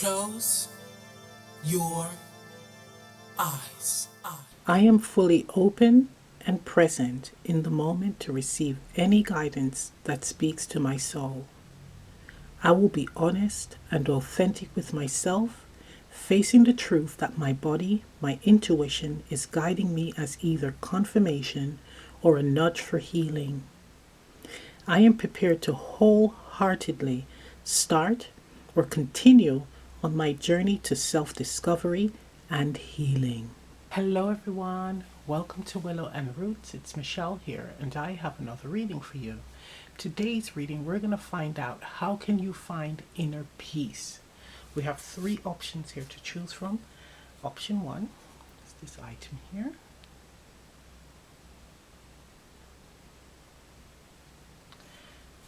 Close your eyes. I am fully open and present in the moment to receive any guidance that speaks to my soul. I will be honest and authentic with myself, facing the truth that my body, my intuition, is guiding me as either confirmation or a nudge for healing. I am prepared to wholeheartedly start or continue on my journey to self discovery and healing. Hello, everyone. Welcome to Willow and Roots. It's Michelle here, and I have another reading for you. Today's reading, we're going to find out how can you find inner peace. We have three options here to choose from. Option one is this item here.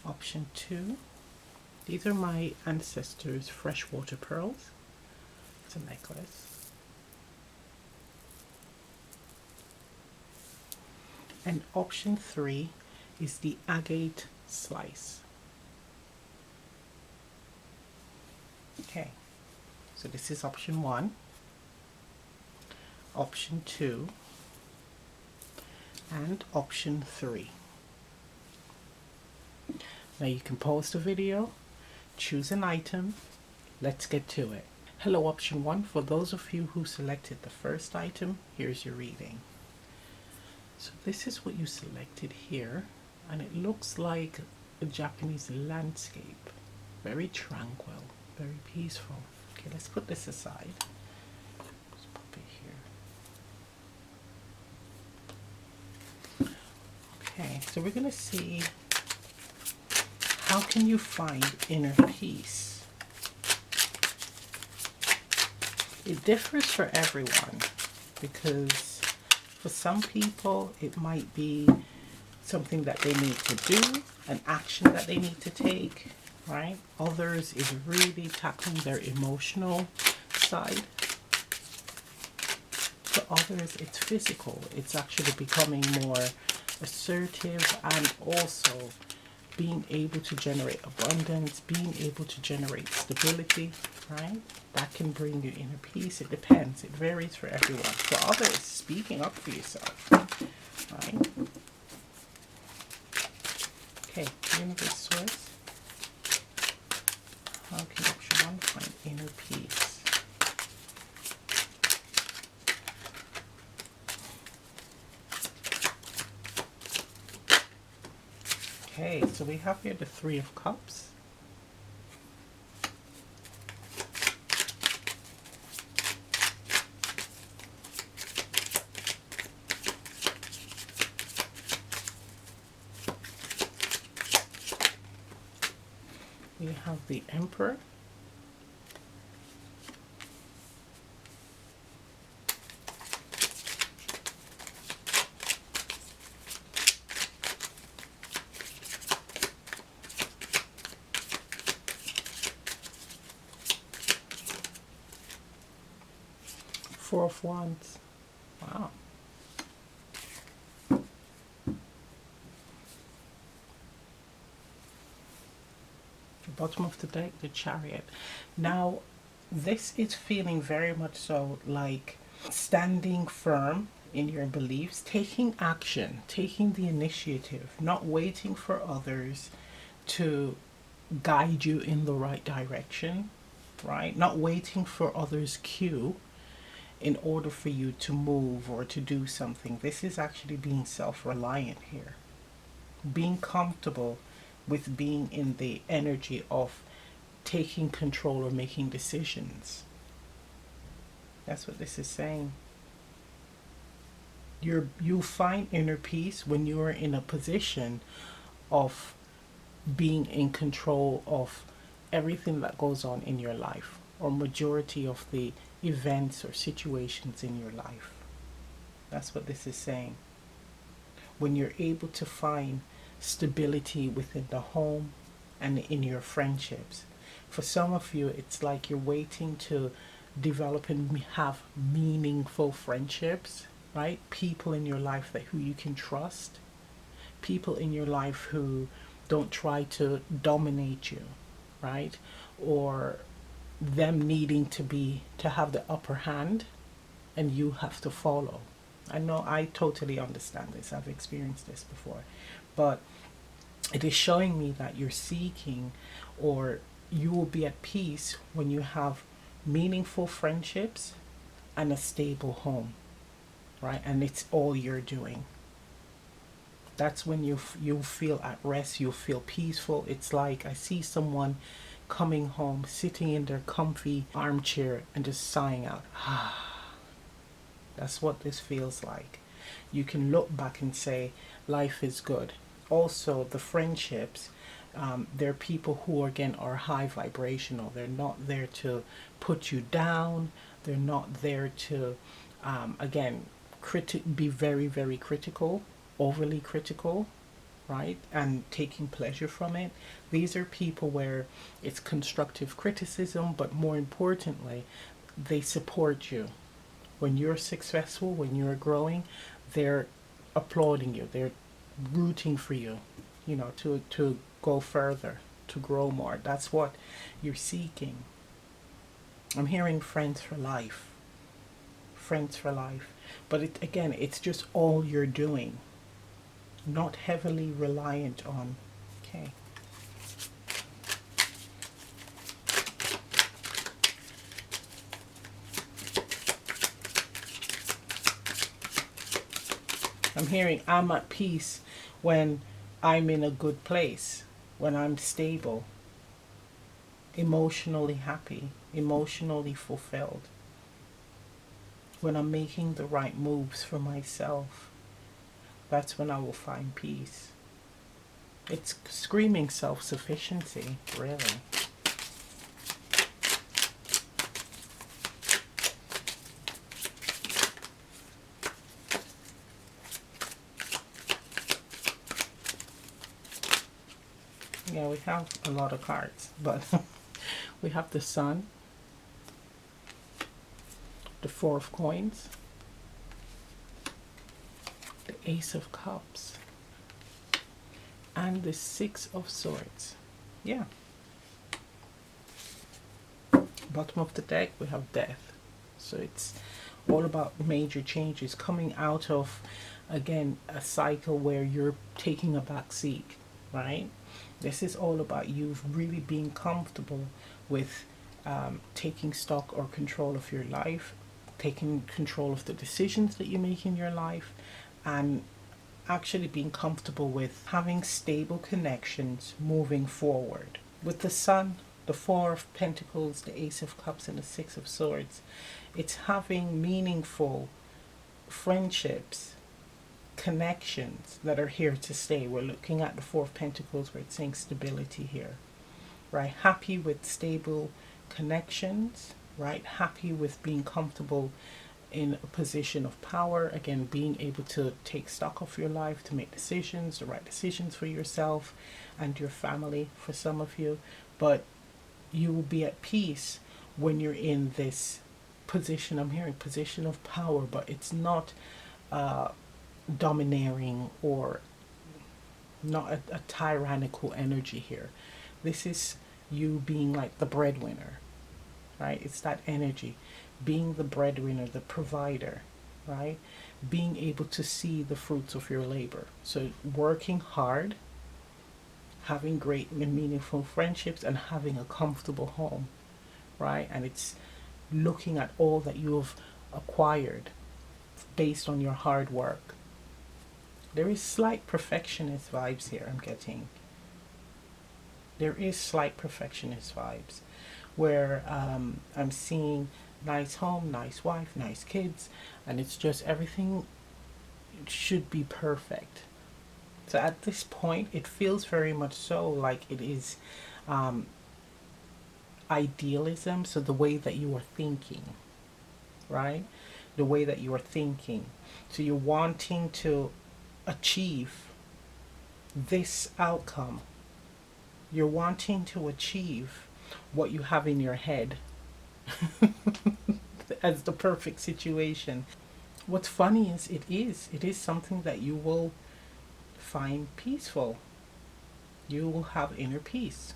Option two, these are my ancestors' freshwater pearls. It's a necklace. And option three is the agate slice. Okay, so this is option one, option two, and option three. Now you can pause the video, choose an item, let's get to it. Hello, option one. For those of you who selected the first item, here's your reading. So this is what you selected here, and it looks like a Japanese landscape. Very tranquil, very peaceful. Okay, let's put this aside. Let's pop it here. Okay, so we're going to see how can you find inner peace. It differs for everyone because for some people, it might be something that they need to do, an action that they need to take, right? Others is really tackling their emotional side. For others, it's physical. It's actually becoming more assertive and also being able to generate abundance, being able to generate stability, right? That can bring you inner peace. It depends. It varies for everyone. For others, speaking up for yourself, right? Okay, universe source. How can option one find inner peace? Okay, so we have here the Three of Cups. We have the Emperor. Four of Wands. Wow. Bottom of the deck, the Chariot. Now this is feeling very much so like standing firm in your beliefs, taking action, taking the initiative, not waiting for others to guide you in the right direction, right? Not waiting for others' cue in order for you to move or to do something. This is actually being self-reliant here, being comfortable with being in the energy of taking control or making decisions. That's what this is saying. You find inner peace when you are in a position of being in control of everything that goes on in your life, or majority of the events or situations in your life. That's what this is saying. When you're able to find stability within the home and in your friendships. For some of you, it's like you're waiting to develop and have meaningful friendships, right? People in your life that who you can trust. People in your life who don't try to dominate you, right? Or them needing to have the upper hand, and you have to follow. I know, I totally understand this. I've experienced this before. But it is showing me that you're seeking, or you will be at peace when you have meaningful friendships and a stable home, right? And it's all you're doing. That's when you feel at rest, you feel peaceful. It's like I see someone coming home, sitting in their comfy armchair and just sighing out. That's what this feels like. You can look back and say, life is good. Also, the friendships, they're people who, again, are high vibrational. They're not there to put you down. They're not there to, again, be very, very critical, overly critical, right? And taking pleasure from it. These are people where it's constructive criticism, but more importantly, they support you. When you're successful, when you're growing, they're applauding you. They're rooting for you, to go further, to grow more. That's what you're seeking. I'm hearing friends for life. Friends for life. But again, it's just all you're doing. Not heavily reliant on. Okay. I'm hearing I'm at peace when I'm in a good place, when I'm stable, emotionally happy, emotionally fulfilled, when I'm making the right moves for myself. That's when I will find peace. It's screaming self-sufficiency, really. Yeah, we have a lot of cards, but we have the Sun, the Four of Coins, the Ace of Cups, and the Six of Swords. Yeah. Bottom of the deck, we have Death. So it's all about major changes, coming out of, again, a cycle where you're taking a back seat, right? This is all about you really being comfortable with taking stock or control of your life, taking control of the decisions that you make in your life, and actually being comfortable with having stable connections moving forward. With the Sun, the Four of Pentacles, the Ace of Cups, and the Six of Swords, it's having meaningful friendships, connections that are here to stay. We're looking at the Four of Pentacles where it's saying stability here, right? Happy with stable connections, right? Happy with being comfortable in a position of power. Again, being able to take stock of your life, to make decisions, the right decisions for yourself and your family for some of you. But you will be at peace when you're in this position. I'm hearing position of power, but it's not domineering or not a tyrannical energy here. This is you being like the breadwinner, right? It's that energy, being the breadwinner, the provider, right? Being able to see the fruits of your labor. So working hard, having great and meaningful friendships, and having a comfortable home, right? And it's looking at all that you have acquired based on your hard work. There is slight perfectionist vibes here, I'm getting. There is slight perfectionist vibes where I'm seeing nice home, nice wife, nice kids, and it's just everything should be perfect. So at this point, it feels very much so like it is idealism. So the way that you are thinking, right? The way that you are thinking. So you're wanting to achieve this outcome. You're wanting to achieve what you have in your head as the perfect situation. What's funny is it is something that you will find peaceful. You will have inner peace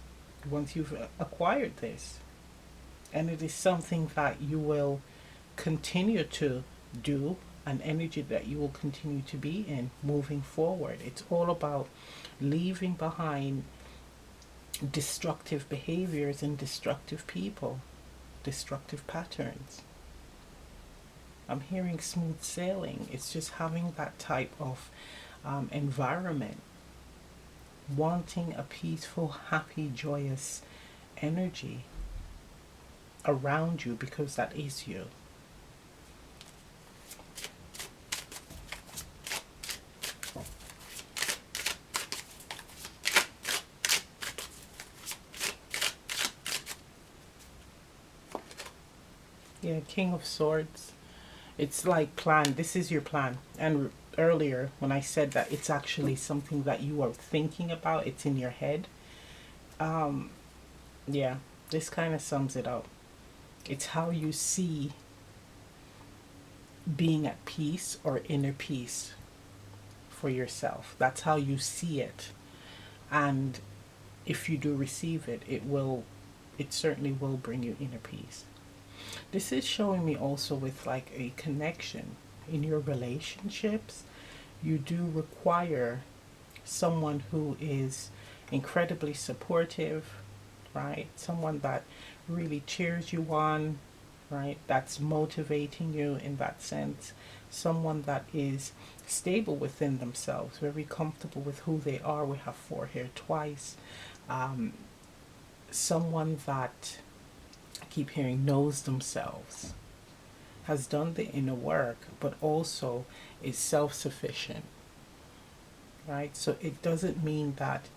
once you've acquired this. And it is something that you will continue to do, an energy that you will continue to be in moving forward. It's all about leaving behind destructive behaviors and destructive people, destructive patterns. I'm hearing smooth sailing. It's just having that type of environment, wanting a peaceful, happy, joyous energy around you, because that is you. Yeah, King of Swords. It's like plan. This is your plan. And earlier, when I said that it's actually something that you are thinking about, it's in your head. Um, yeah, this kind of sums it up. It's how you see being at peace or inner peace for yourself. That's how you see it. And if you do receive it, it certainly will bring you inner peace. This is showing me also with like a connection in your relationships. You do require someone who is incredibly supportive, right? Someone that really cheers you on, right? That's motivating you in that sense. Someone that is stable within themselves, very comfortable with who they are. We have four here twice. Um, Someone that I keep hearing knows themselves, has done the inner work, but also is self sufficient, right? So it doesn't mean that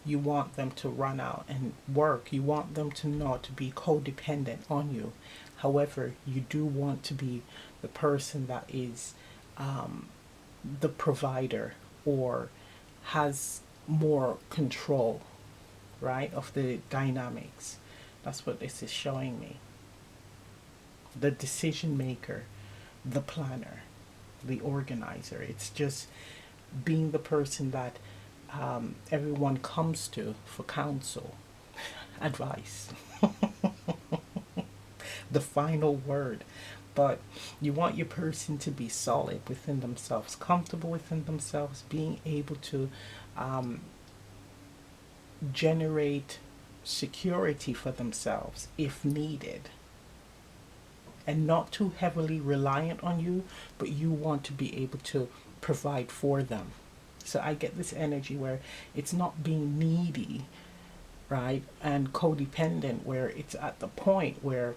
you want them to run out and work. You want them to not be codependent on you. However, you do want to be the person that is the provider, or has more control, right, of the dynamics. That's what this is showing me. The decision maker, the planner, the organizer. It's just being the person that everyone comes to for counsel, advice, the final word. But you want your person to be solid within themselves, comfortable within themselves, being able to um, generate security for themselves if needed, and not too heavily reliant on you, but you want to be able to provide for them. So I get this energy where it's not being needy, right, and codependent, where it's at the point where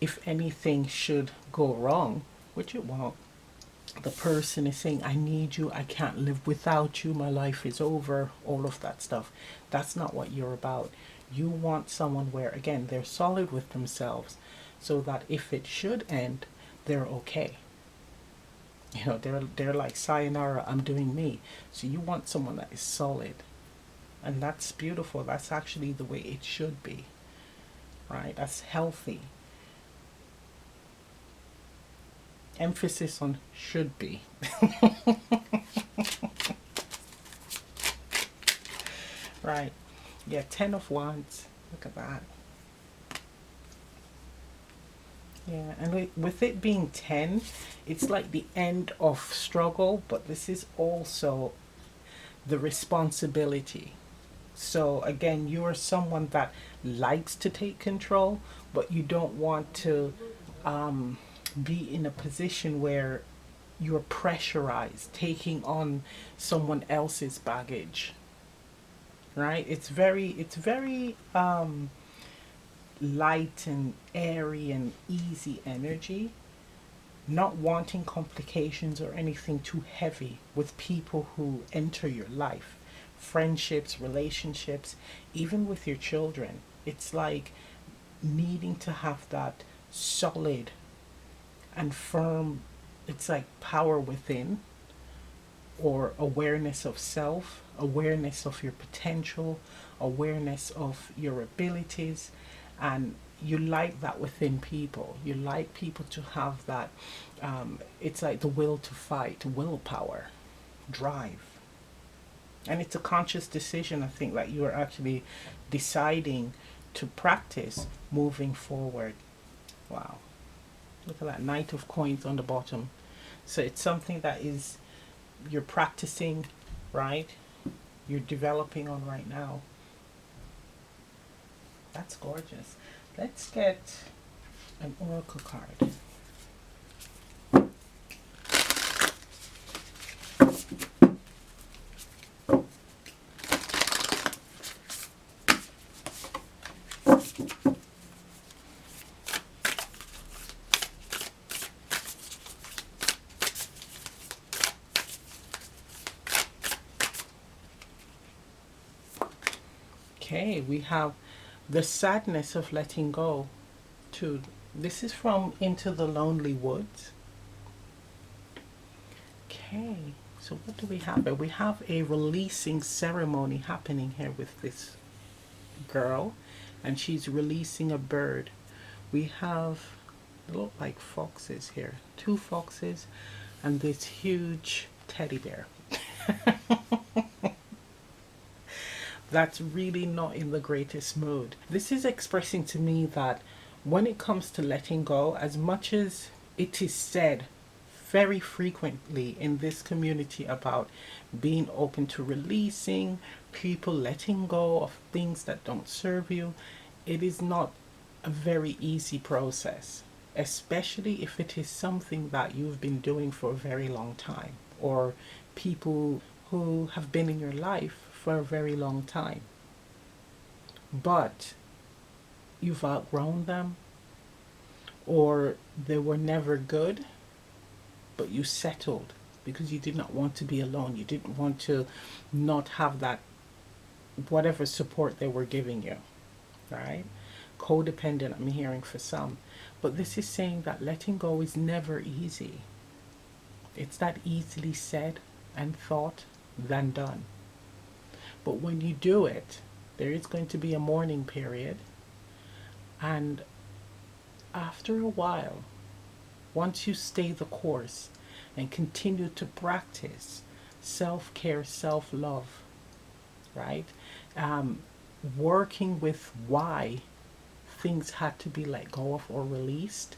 if anything should go wrong, which it won't, the person is saying, I need you, I can't live without you, my life is over, all of that stuff. That's not what you're about. You want someone where, again, they're solid with themselves, so that if it should end, they're okay. You know, they're like, sayonara, I'm doing me. So you want someone that is solid. And that's beautiful. That's actually the way it should be. Right? That's healthy. Emphasis on should be. Right. Yeah, 10 of Wands. Look at that. Yeah, and with it being 10, it's like the end of struggle, but this is also the responsibility. So again, you are someone that likes to take control, but you don't want to be in a position where you're pressurized, taking on someone else's baggage. Right? It's very light and airy and easy energy, not wanting complications or anything too heavy with people who enter your life, friendships, relationships, even with your children. It's like needing to have that solid and firm, it's like power within, or awareness of self, awareness of your potential, awareness of your abilities. And you like that within people. You like people to have that, it's like the will to fight, willpower, drive. And it's a conscious decision, I think, that you are actually deciding to practice moving forward. Wow. Look at that Knight of Coins on the bottom. So it's something that is you're practicing, right? You're developing on right now. That's gorgeous. Let's get an oracle card. Okay, we have the sadness of letting go too. This is from Into the Lonely Woods. Okay, so what do we have here? We have a releasing ceremony happening here with this girl, and she's releasing a bird. We have, look like foxes here, 2 foxes and this huge teddy bear. That's really not in the greatest mood. This is expressing to me that when it comes to letting go, as much as it is said very frequently in this community about being open to releasing, people letting go of things that don't serve you, it is not a very easy process, especially if it is something that you've been doing for a very long time, or people who have been in your life for a very long time, but you've outgrown them, or they were never good, but you settled because you did not want to be alone. You didn't want to not have that, whatever support they were giving you, right? Codependent, I'm hearing for some. But this is saying that letting go is never easy. It's that easily said and thought than done. But when you do it, there is going to be a mourning period. And after a while, once you stay the course and continue to practice self-care, self-love, right? Working with why things had to be let go of or released,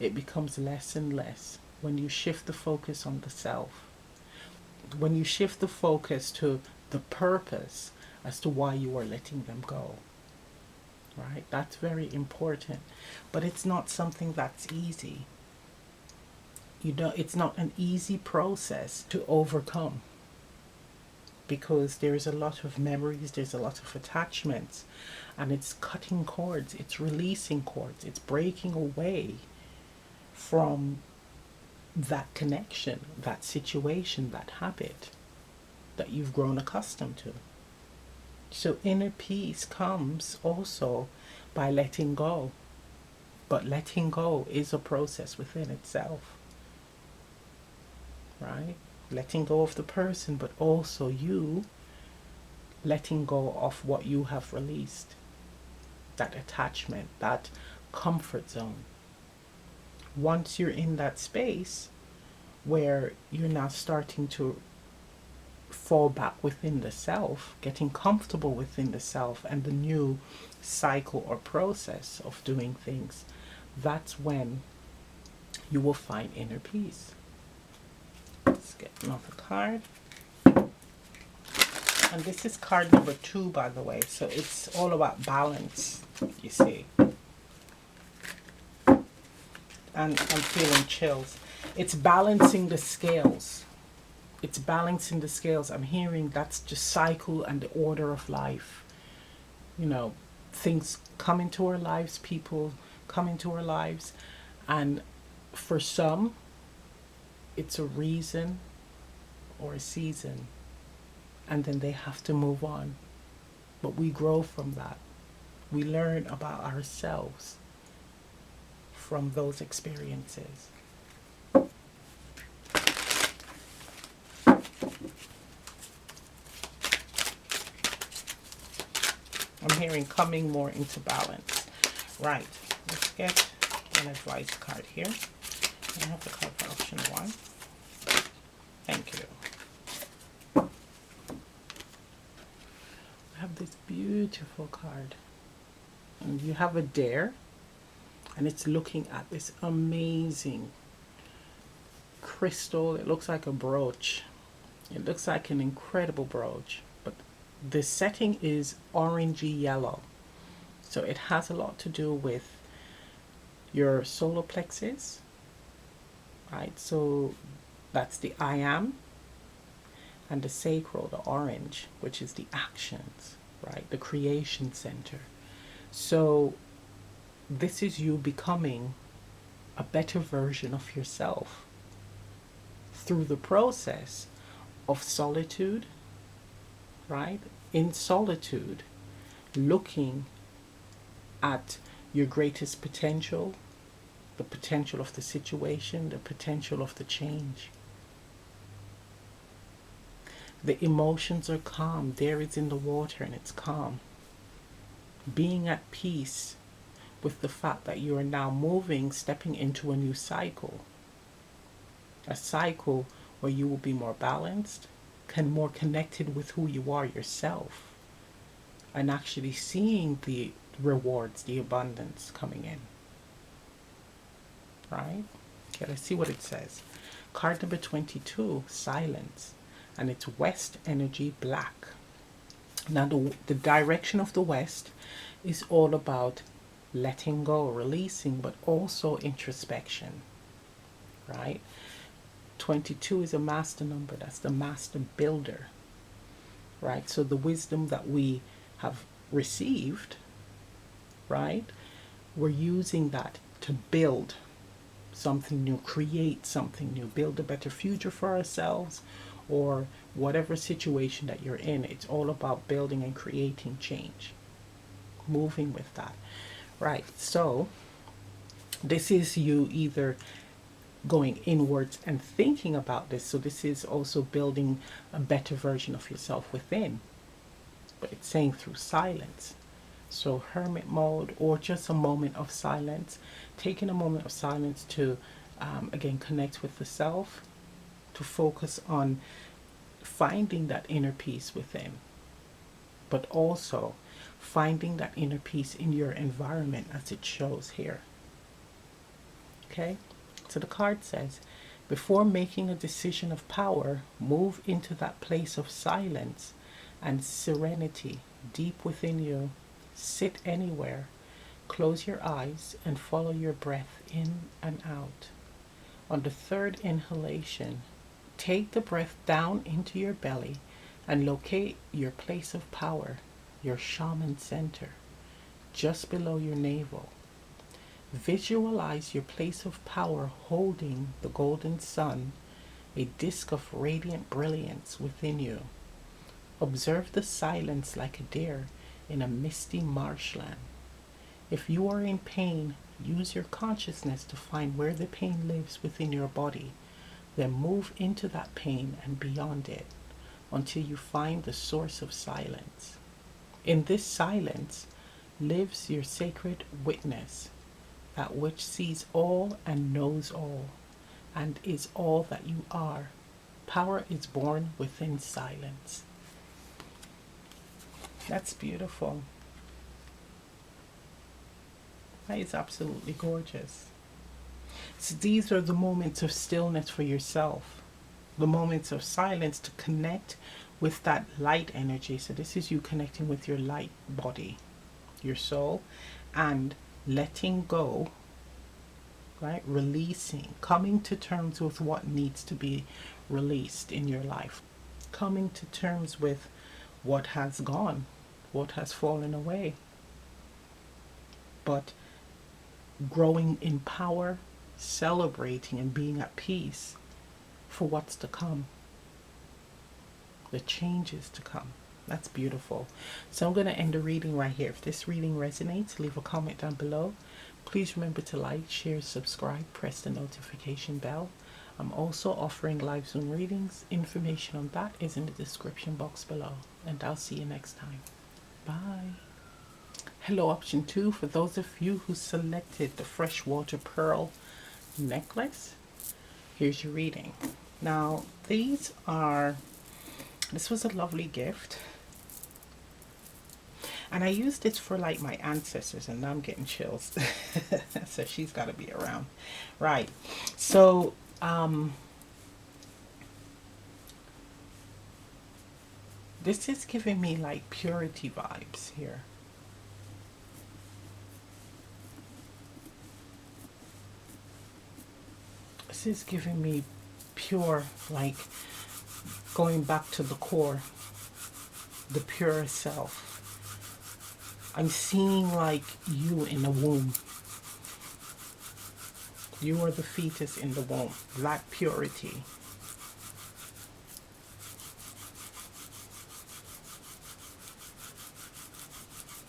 it becomes less and less when you shift the focus on the self. When you shift the focus to the purpose as to why you are letting them go, right? That's very important. But it's not something that's easy. It's not an easy process to overcome, because there's a lot of memories, there's a lot of attachments, and it's cutting cords, it's releasing cords, it's breaking away from that connection, that situation, that habit that you've grown accustomed to. So inner peace comes also by letting go. But letting go is a process within itself, right? Letting go of the person, but also you letting go of what you have released. That attachment, that comfort zone. Once you're in that space where you're now starting to fall back within the self, getting comfortable within the self and the new cycle or process of doing things, that's when you will find inner peace. Let's get another card. And this is card number 2, by the way. So it's all about balance, you see. And I'm feeling chills. It's balancing the scales. It's balancing the scales. I'm hearing that's just cycle and the order of life. You know, things come into our lives, people come into our lives. And for some, it's a reason or a season, and then they have to move on. But we grow from that. We learn about ourselves from those experiences. I'm hearing coming more into balance. Right, let's get an advice card here. I have the card for option 1. Thank you. I have this beautiful card. And you have a deer, and it's looking at this amazing crystal. It looks like a brooch. It looks like an incredible brooch, but the setting is orangey yellow. So it has a lot to do with your solar plexus, right? So that's the I am, and the sacral, the orange, which is the actions, right? The creation center. So this is you becoming a better version of yourself through the process of solitude, right? In solitude, looking at your greatest potential, the potential of the situation, the potential of the change. The emotions are calm. There it's in the water and it's calm. Being at peace with the fact that you are now moving, stepping into a new cycle. A cycle where you will be more balanced, more connected with who you are yourself, and actually seeing the rewards, the abundance coming in. Right? Okay, let's see what it says. Card number 22, silence. And it's west energy black. Now the direction of the west is all about letting go, releasing, but also introspection. Right? 22 is a master number. That's the master builder. Right? So the wisdom that we have received, right? We're using that to build something new, create something new, build a better future for ourselves, or whatever situation that you're in. It's all about building and creating change, moving with that. Right. So this is you either going inwards and thinking about this. So this is also building a better version of yourself within. But it's saying through silence. So hermit mode, or just a moment of silence, taking a moment of silence to again connect with the self, to focus on finding that inner peace within, but also finding that inner peace in your environment as it shows here. Okay, so the card says, before making a decision of power, move into that place of silence and serenity deep within you. Sit anywhere, close your eyes, and follow your breath in and out. On the third inhalation, take the breath down into your belly and locate your place of power, your shaman center, just below your navel. Visualize your place of power holding the golden sun, a disk of radiant brilliance within you. Observe the silence like a deer in a misty marshland. If you are in pain, use your consciousness to find where the pain lives within your body. Then move into that pain and beyond it until you find the source of silence. In this silence lives your sacred witness, that which sees all and knows all, and is all that you are. Power is born within silence. That's beautiful. That is absolutely gorgeous. So these are the moments of stillness for yourself, the moments of silence to connect with that light energy. So this is you connecting with your light body, your soul, and letting go, right? Releasing, coming to terms with what needs to be released in your life, coming to terms with what has gone, what has fallen away, but growing in power, celebrating and being at peace for what's to come, the changes to come. That's beautiful. So I'm going to end the reading right here. If this reading resonates, leave a comment down below. Please remember to like, share, subscribe, press the notification bell. I'm also offering live Zoom readings. Information on that is in the description box below. And I'll see you next time. Bye. Hello, option 2, for those of you who selected the freshwater pearl necklace, here's your reading. Now, this was a lovely gift. And I used this for like my ancestors, and now I'm getting chills. So she's got to be around. Right. So, this is giving me like purity vibes here. This is giving me pure, like going back to the core, the pure self. I'm seeing like you in the womb. You are the fetus in the womb. That purity.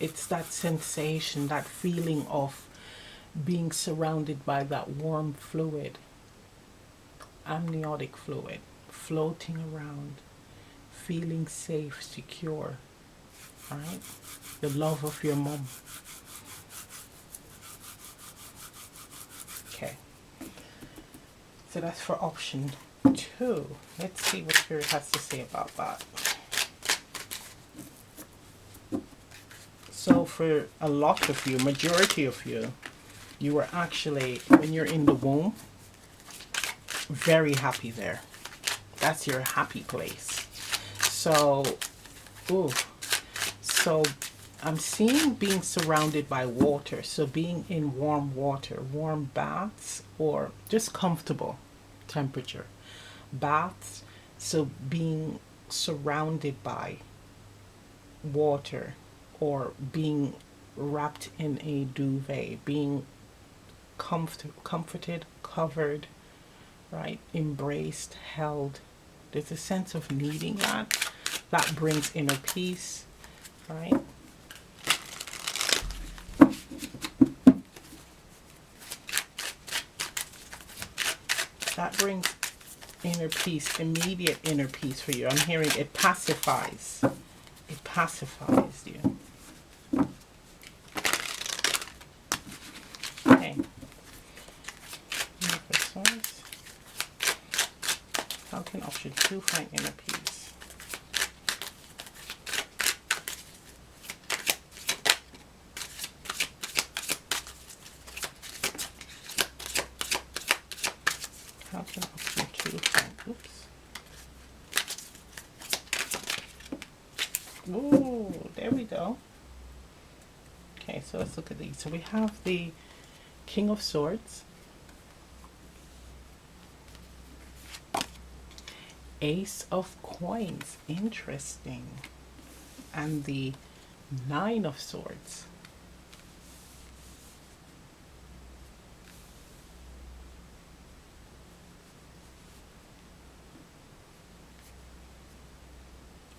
It's that sensation, that feeling of being surrounded by that warm fluid, amniotic fluid, floating around, feeling safe, secure, right? The love of your mom. Okay. So that's for option 2. Let's see what Spirit has to say about that. So for a lot of you, majority of you, you are actually, when you're in the womb, very happy there. That's your happy place. So, ooh, so I'm seeing being surrounded by water. So being in warm water, warm baths, or just comfortable temperature baths. So being surrounded by water, or being wrapped in a duvet, being comforted, covered, right? Embraced, held. There's a sense of needing that. That brings inner peace, right? That brings inner peace, immediate inner peace for you. I'm hearing it pacifies. It pacifies you. Okay. How can option 2 find inner peace? How can option 2 find, oops. Ooh, there we go. Okay, so let's look at these. So we have the King of Swords, Ace of Coins, interesting, and the Nine of Swords.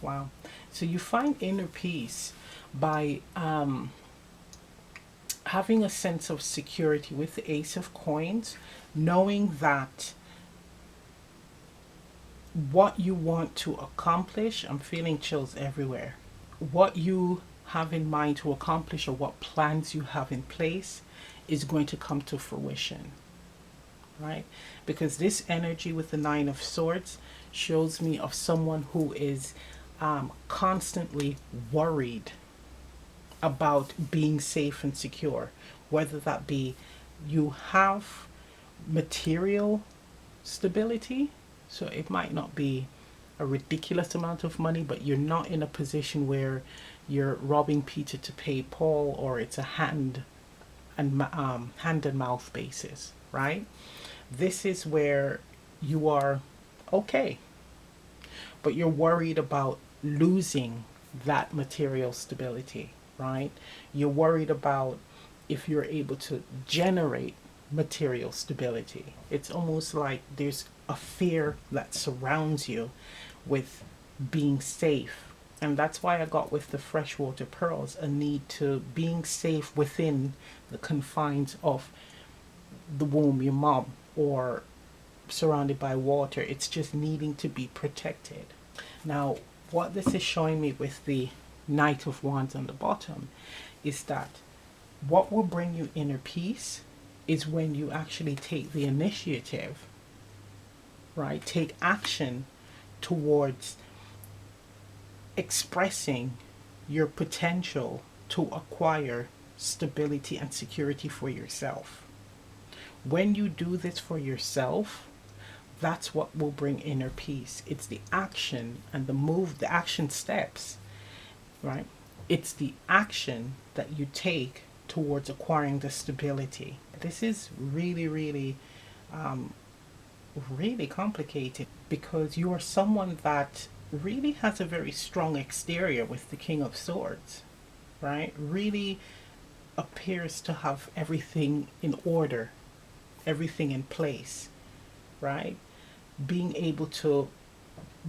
Wow. So you find inner peace by having a sense of security with the Ace of Coins, knowing that what you want to accomplish, I'm feeling chills everywhere, what you have in mind to accomplish, or what plans you have in place, is going to come to fruition, right? Because this energy with the Nine of Swords shows me of someone who is constantly worried about being safe and secure, whether that be you have material stability, so it might not be a ridiculous amount of money, but you're not in a position where you're robbing Peter to pay Paul, or it's a hand and mouth basis, right? This is where you are okay, but you're worried about losing that material stability, right? You're worried about if you're able to generate material stability. It's almost like there's a fear that surrounds you with being safe. And that's why I got with the freshwater pearls a need to being safe within the confines of the womb, your mom, or surrounded by water. It's just needing to be protected. Now, what this is showing me with the Knight of Wands on the bottom is that what will bring you inner peace is when you actually take the initiative, right? Take action towards expressing your potential to acquire stability and security for yourself. When you do this for yourself, that's what will bring inner peace. It's the action and the action steps, right? It's the action that you take towards acquiring the stability. This is really, really, really complicated because you are someone that really has a very strong exterior with the King of Swords, right? Really appears to have everything in order, everything in place, right? Being able to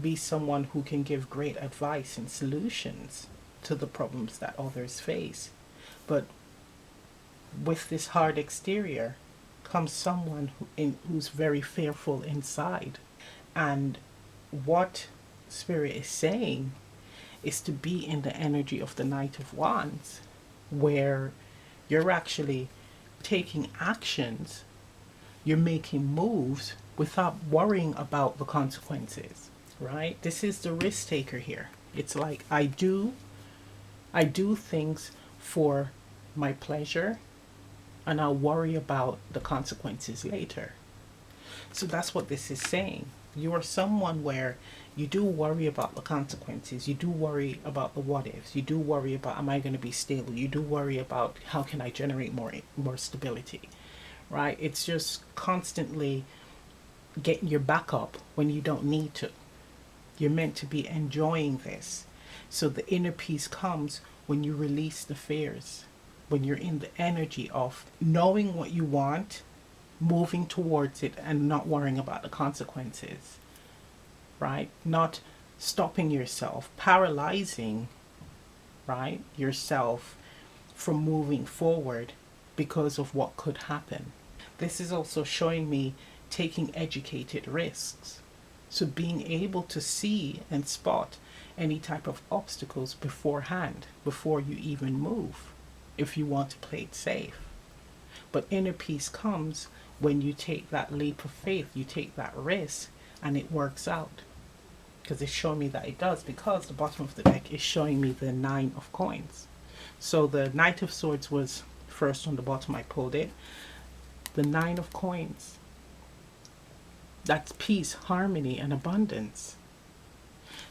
be someone who can give great advice and solutions to the problems that others face. But with this hard exterior comes someone who's very fearful inside. And what Spirit is saying is to be in the energy of the Knight of Wands, where you're actually taking actions, you're making moves without worrying about the consequences, right? This is the risk taker here. It's like I do things for my pleasure and I'll worry about the consequences later. So that's what this is saying. You are someone where you do worry about the consequences. You do worry about the what ifs. You do worry about, am I going to be stable? You do worry about, how can I generate more stability, right? It's just constantly getting your back up when you don't need to. You're meant to be enjoying this. So the inner peace comes when you release the fears, when you're in the energy of knowing what you want, moving towards it, and not worrying about the consequences, right? Not stopping yourself, paralyzing, right, yourself from moving forward because of what could happen. This is also showing me taking educated risks. So being able to see and spot any type of obstacles beforehand, before you even move, if you want to play it safe. But inner peace comes when you take that leap of faith, you take that risk, and it works out. Because it's showing me that it does, because the bottom of the deck is showing me the 9 of coins. So the Knight of Swords was first on the bottom, I pulled it. The 9 of coins, that's peace, harmony, and abundance.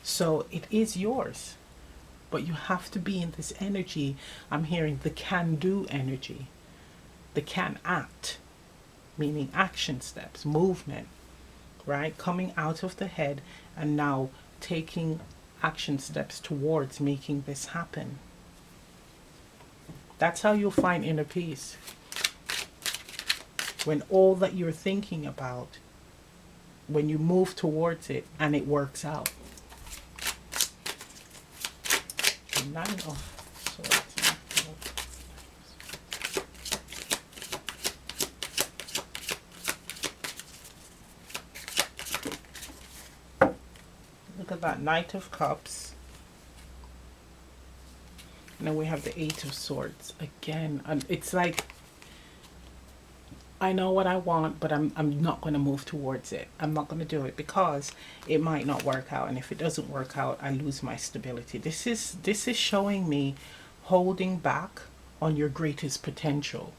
So it is yours, but you have to be in this energy. I'm hearing the can-do energy, the can act, meaning action steps, movement, right? Coming out of the head and now taking action steps towards making this happen. That's how you'll find inner peace. When all that you're thinking about, when you move towards it and it works out. The 9 of Swords. Look at that, Knight of Cups. And then we have the 8 of Swords again. And it's like, I know what I want, but I'm not going to move towards it. I'm not going to do it because it might not work out. And if it doesn't work out, I lose my stability. This is showing me holding back on your greatest potential.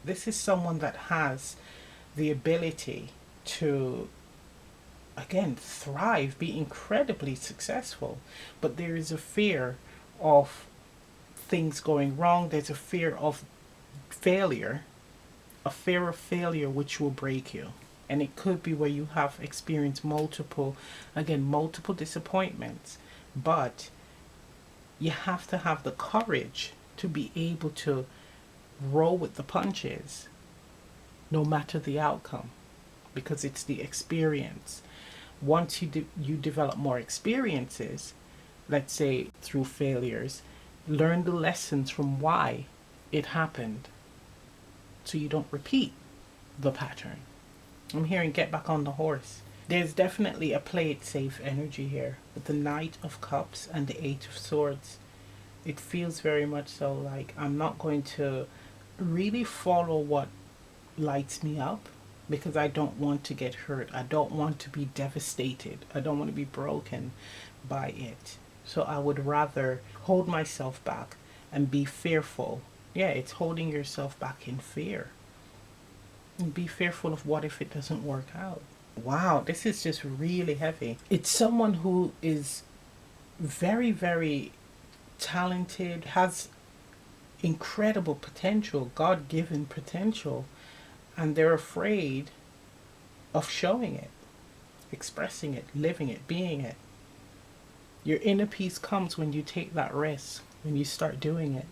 This is someone that has the ability to, again, thrive, be incredibly successful. But there is a fear of things going wrong. There's a fear of failure. A fear of failure which will break you. And it could be where you have experienced multiple disappointments. But you have to have the courage to be able to roll with the punches no matter the outcome, because it's the experience. Once you develop more experiences, let's say through failures, learn the lessons from why it happened, so you don't repeat the pattern. I'm hearing get back on the horse. There's definitely a play it safe energy here with the Knight of Cups and the 8 of Swords. It feels very much so like I'm not going to really follow what lights me up, because I don't want to get hurt. I don't want to be devastated. I don't want to be broken by it. So I would rather hold myself back and be fearful. Yeah, it's holding yourself back in fear. And be fearful of what if it doesn't work out. Wow, this is just really heavy. It's someone who is very, very talented, has incredible potential, God given potential, and they're afraid of showing it, expressing it, living it, being it. Your inner peace comes when you take that risk, when you start doing it.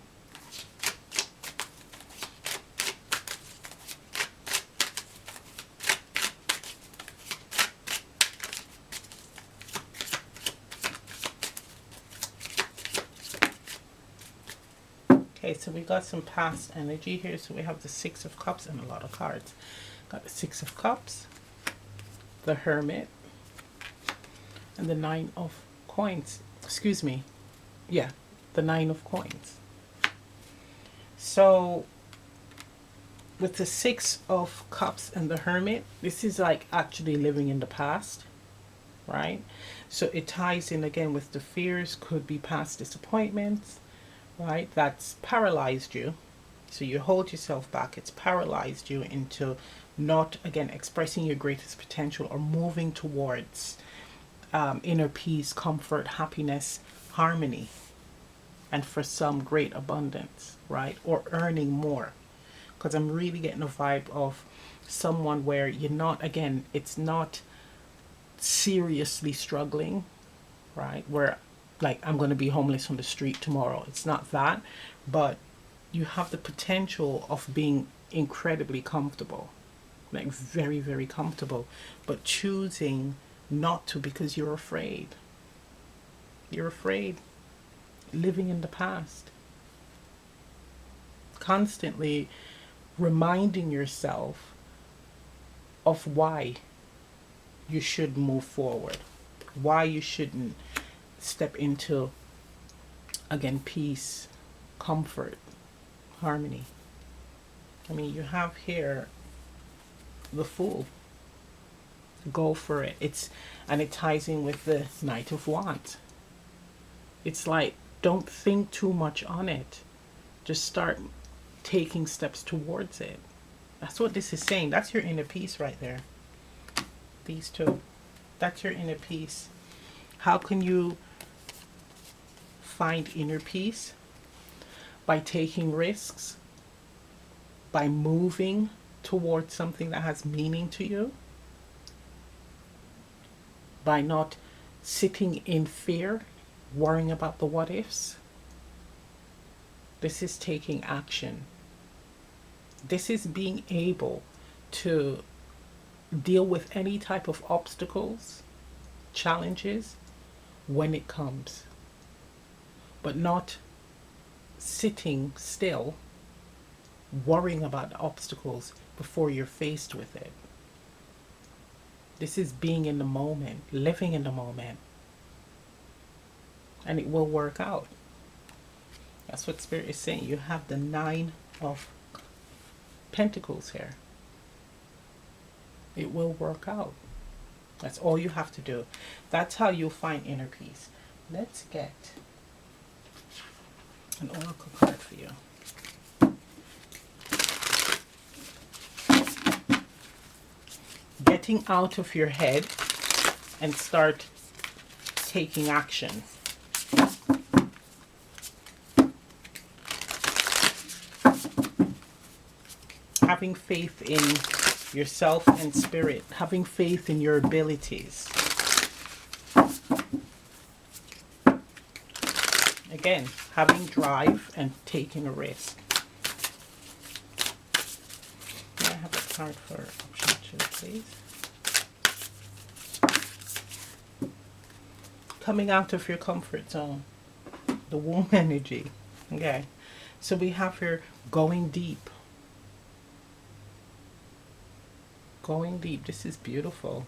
Okay, so we got some past energy here. So we have the Six of Cups and a lot of cards. Got the Six of Cups, the Hermit, and the Nine of Coins. Excuse me. Yeah, the Nine of Coins. So with the Six of Cups and the Hermit, this is like actually living in the past, right? So it ties in again with the fears, could be past disappointments, right? That's paralyzed you. So you hold yourself back. It's paralyzed you into not, again, expressing your greatest potential or moving towards inner peace, comfort, happiness, harmony, and for some great abundance, right? Or earning more. Because I'm really getting a vibe of someone where you're not, again, it's not seriously struggling, right? Where like I'm going to be homeless on the street tomorrow. It's not that, but you have the potential of being incredibly comfortable, like very, very comfortable, but choosing not to because you're afraid. You're afraid, living in the past, constantly reminding yourself of why you should move forward, why you shouldn't step into, again, peace, comfort, harmony. I mean, you have here the Fool. Go for it. And it ties in with the Knight of Wands. It's like, don't think too much on it. Just start taking steps towards it. That's what this is saying. That's your inner peace right there. These two. That's your inner peace. How can you find inner peace? By taking risks, by moving towards something that has meaning to you, by not sitting in fear, worrying about the what ifs. This is taking action. This is being able to deal with any type of obstacles, challenges when it comes, but not sitting still worrying about the obstacles before you're faced with it. This is being in the moment, living in the moment, and it will work out. That's what Spirit is saying. You have the Nine of Pentacles here. It will work out. That's all you have to do. That's how you'll find inner peace. Let's get an oracle card for you. Getting out of your head and start taking action. Having faith in yourself and spirit. Having faith in your abilities. Again, having drive and taking a risk. May I have a card for option 2, please? Coming out of your comfort zone. The womb energy. Okay. So we have here going deep. Going deep. This is beautiful.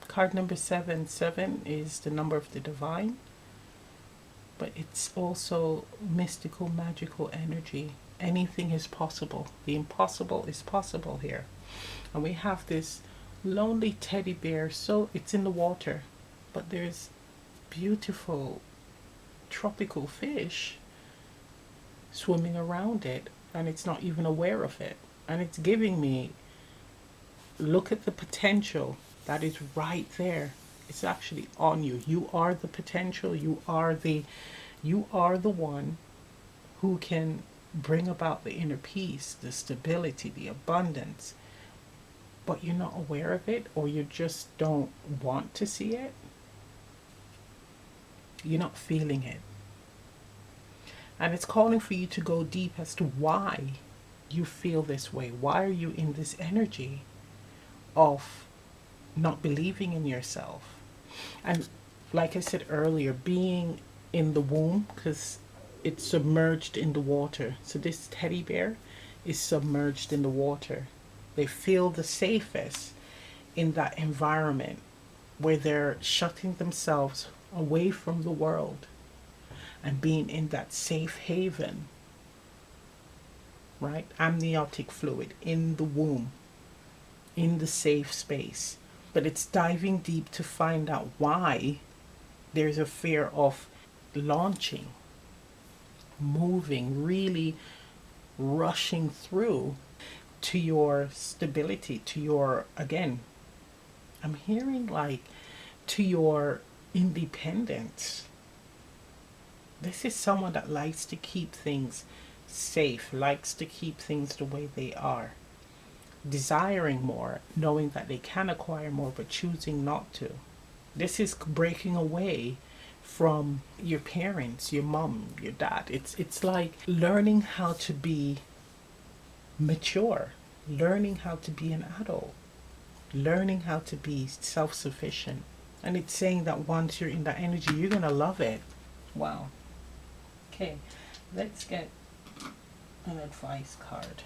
Card number 7. 7 is the number of the divine, but it's also mystical, magical energy. Anything is possible. The impossible is possible here. And we have this lonely teddy bear. So it's in the water, but there's beautiful tropical fish swimming around it, and it's not even aware of it. And it's giving me, look at the potential that is right there. It's actually on you. You are the potential. You are the one who can bring about the inner peace, the stability, the abundance. But you're not aware of it, or you just don't want to see it. You're not feeling it. And it's calling for you to go deep as to why you feel this way. Why are you in this energy of not believing in yourself? And like I said earlier, being in the womb, because it's submerged in the water. So this teddy bear is submerged in the water. They feel the safest in that environment where they're shutting themselves away from the world and being in that safe haven, right? Amniotic fluid in the womb, in the safe space. But it's diving deep to find out why there's a fear of launching, moving, really rushing through to your stability, to your, again, I'm hearing like to your independence. This is someone that likes to keep things safe, likes to keep things the way they are, desiring more, knowing that they can acquire more, but choosing not to. This is breaking away from your parents, your mom, your dad. It's like learning how to be mature, learning how to be an adult, learning how to be self-sufficient. And it's saying that once you're in that energy, you're gonna love it. Wow. Okay, let's get an advice card.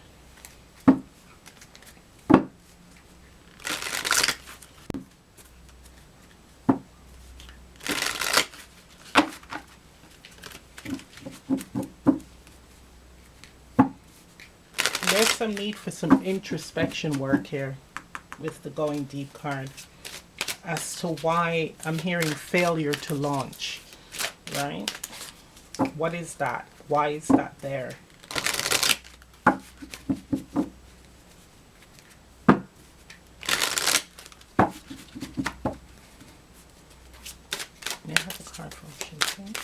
There's some need for some introspection work here with the going deep card as to why I'm hearing failure to launch, right? What is that? Why is that there? May I have a card for Shamans?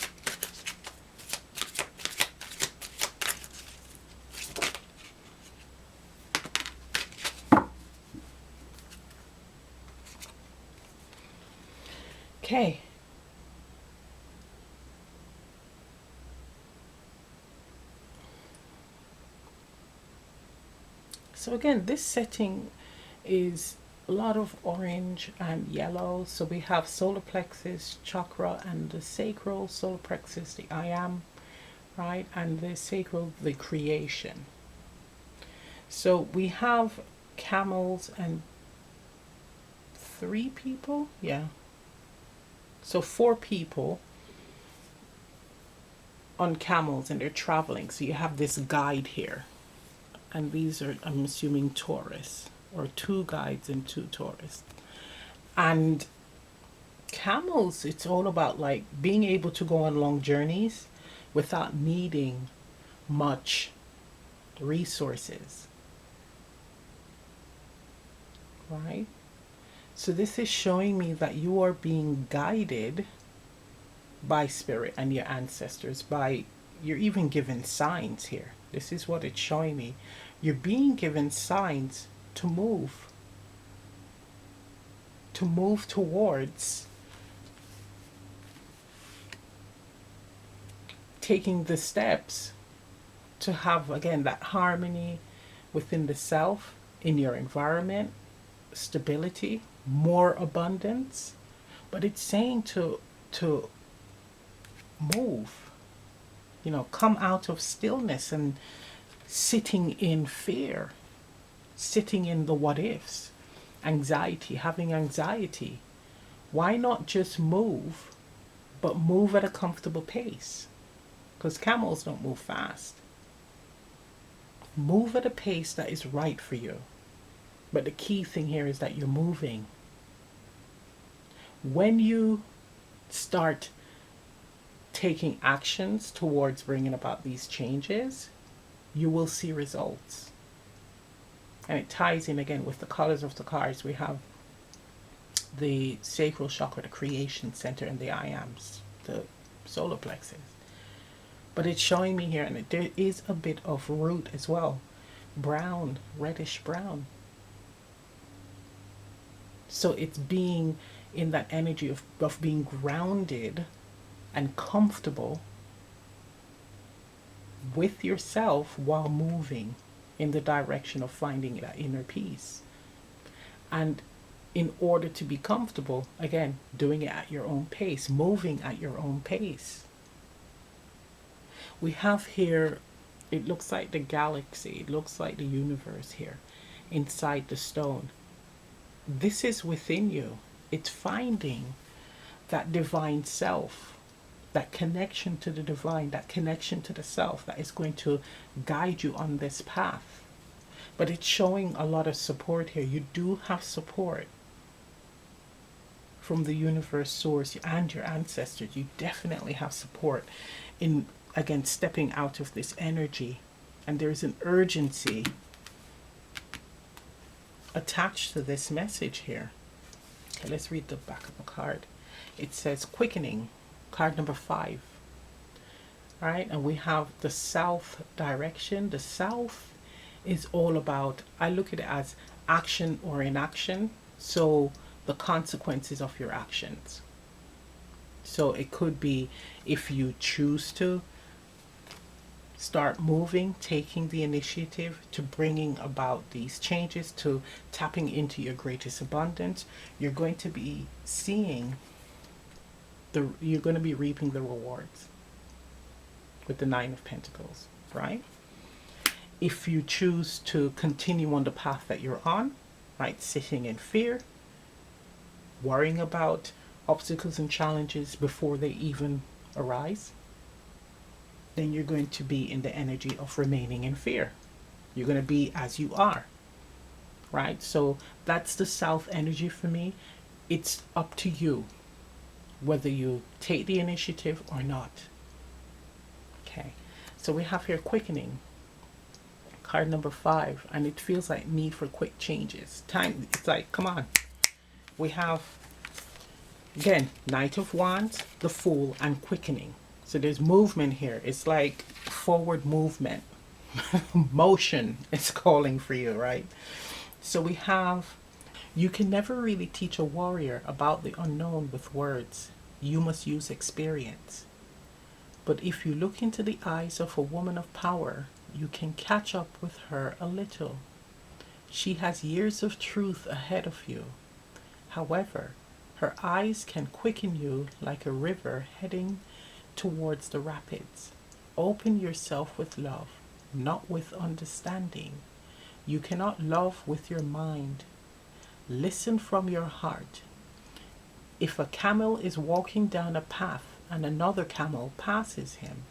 Okay. So again, this setting is a lot of orange and yellow. So we have solar plexus chakra and the sacral, solar plexus, the I am, right? And the sacral, the creation. So we have camels and 3 people. Yeah. So 4 people on camels and they're traveling. So you have this guide here. And these are, I'm assuming, tourists, or 2 guides and 2 tourists. And camels, it's all about like being able to go on long journeys without needing much resources, right? So this is showing me that you are being guided by spirit and your ancestors, by, you're even given signs here. This is what it's showing me. You're being given signs to move towards taking the steps to have, again, that harmony within the self, in your environment, stability, more abundance. But it's saying to move, come out of stillness and sitting in fear, sitting in the what ifs, anxiety, having anxiety. Why not just move, but move at a comfortable pace? Because camels don't move fast. Move at a pace that is right for you. But the key thing here is that you're moving. When you start taking actions towards bringing about these changes, you will see results. And it ties in again with the colors of the cards. We have the sacral chakra, the creation center, and the I ams, the solar plexus. But it's showing me here, and there is a bit of root as well, brown, reddish brown. So it's being in that energy of being grounded and comfortable with yourself while moving in the direction of finding that inner peace. And in order to be comfortable, again, doing it at your own pace, moving at your own pace. We have here, it looks like the galaxy, it looks like the universe here inside the stone. This is within you. It's finding that divine self, that connection to the divine, that connection to the self that is going to guide you on this path. But it's showing a lot of support here. You do have support from the universe source and your ancestors. You definitely have support in, again, stepping out of this energy. And there's an urgency attached to this message here. Okay, let's read the back of the card. It says quickening, card number 5. All right, and we have the south direction. The south is all about, I look at it as action or inaction. So the consequences of your actions. So it could be if you choose to start moving, taking the initiative to bringing about these changes, to tapping into your greatest abundance, you're going to be seeing you're going to be reaping the rewards with the 9 of Pentacles, right? If you choose to continue on the path that you're on, right, sitting in fear, worrying about obstacles and challenges before they even arise, then you're going to be in the energy of remaining in fear. You're going to be as you are, right? So that's the south energy for me. It's up to you whether you take the initiative or not. Okay, so we have here quickening, card number 5, and it feels like need for quick changes. Time, it's like, come on. We have, again, Knight of Wands, the Fool, and quickening. So there's movement here. It's like forward movement. Motion is calling for you, right? So we have, you can never really teach a warrior about the unknown with words. You must use experience. But if you look into the eyes of a woman of power, you can catch up with her a little. She has years of truth ahead of you. However, her eyes can quicken you like a river heading towards the rapids. Open yourself with love, not with understanding. You cannot love with your mind. Listen from your heart. If a camel is walking down a path and another camel passes him,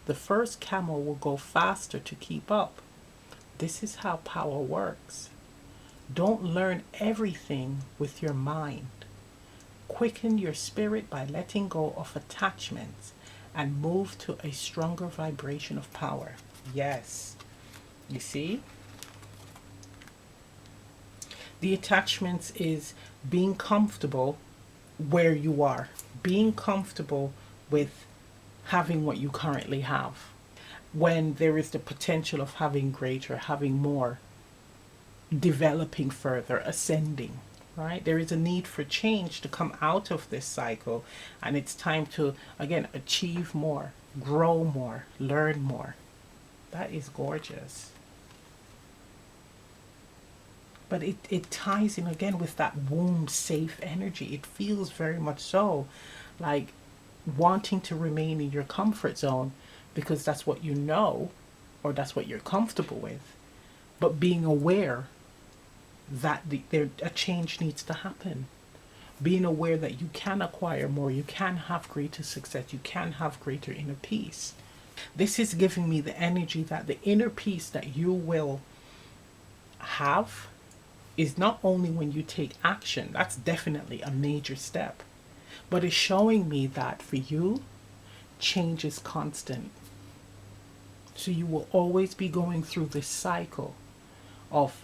the first camel will go faster to keep up. This is how power works. Don't learn everything with your mind. Quicken your spirit by letting go of attachments and move to a stronger vibration of power. Yes. You see? The attachments is being comfortable where you are. Being comfortable with having what you currently have. When there is the potential of having greater, having more, developing further, ascending. Right? There is a need for change to come out of this cycle, and it's time to, again, achieve more, grow more, learn more. That is gorgeous. But it ties in again with that womb safe energy. It feels very much so like wanting to remain in your comfort zone because that's what you know or that's what you're comfortable with, but being aware that a change needs to happen. Being aware that you can acquire more, you can have greater success, you can have greater inner peace. This is giving me the energy that the inner peace that you will have is not only when you take action, that's definitely a major step, but it's showing me that for you change is constant. So you will always be going through this cycle of